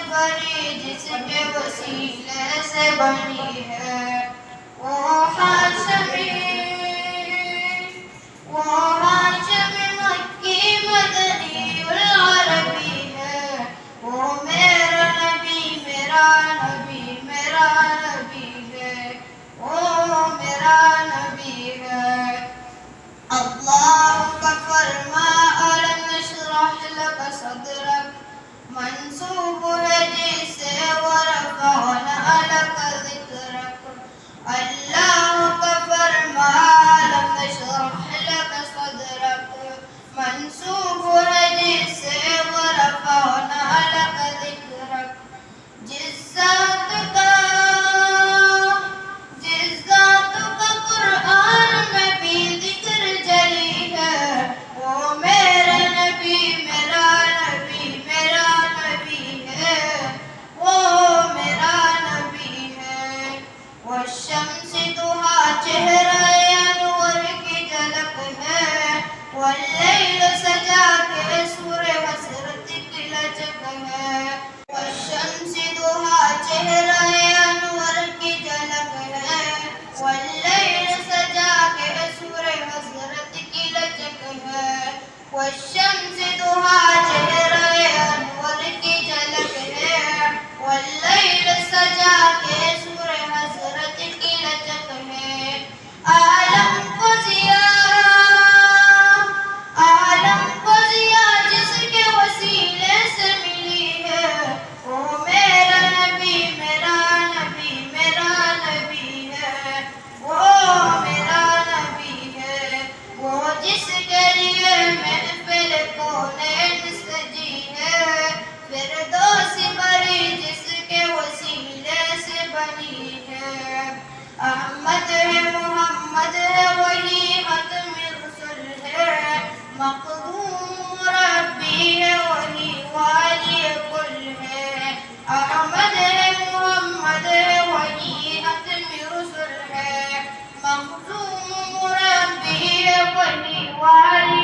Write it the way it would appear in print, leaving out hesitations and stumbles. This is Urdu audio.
بری جس کے وسیلے سے بنی ہے، وہ ہاشمی مکی مدنی العربی ہے، وہ میرا نبی میرا نبی میرا نبی ہے، وہ میرا نبی ہے۔ اللہ کا فرما ألم نشرح لك صدرك منسوب ہے جسے ورفعنا لك ذکرک۔ اللہ کا فرما ألم نشرح لك صدرك منسوب ہے جسے ورفعنا لك ذکرک۔ جس ذات کا قرآن میں بھی ذکر جلی ہے، وہ میرا نبی میرا نبی میرا نبی ہے، وہ میرا نبی ہے۔ والشمس ضحیٰ چہرہ انور کی جھلک ہے، واللیل سجا کے سور حسرت کی لچک ہے۔ والشمس ضحیٰ چہرہ انور کی جھلک ہے، واللیل سجا کے سور حسرت کی لچک ہے۔ والشمس ضحیٰ چہرہ انور کی جھلک ہے، واللیل سجا کے سور حسرت کی لچک ہے۔ عالم کو ضیاء جس کے وسیلے سے ملی ہے، وہ میرا نبی میرا نبی میرا نبی ہے، وہ میرا نبی ہے۔ وہ جس کے لیے محفل کونین سجی ہے، فردوس بری جس کے وسیلے سے بنی ہے۔ احمد ہے محمد ہے وہی ختم رسل ہے، مخدوم ربی ہے وہی والی کل ہے۔ احمد ہے محمد ہے وہی ختم رسل ہے، مخدوم ربی ہے وہی والی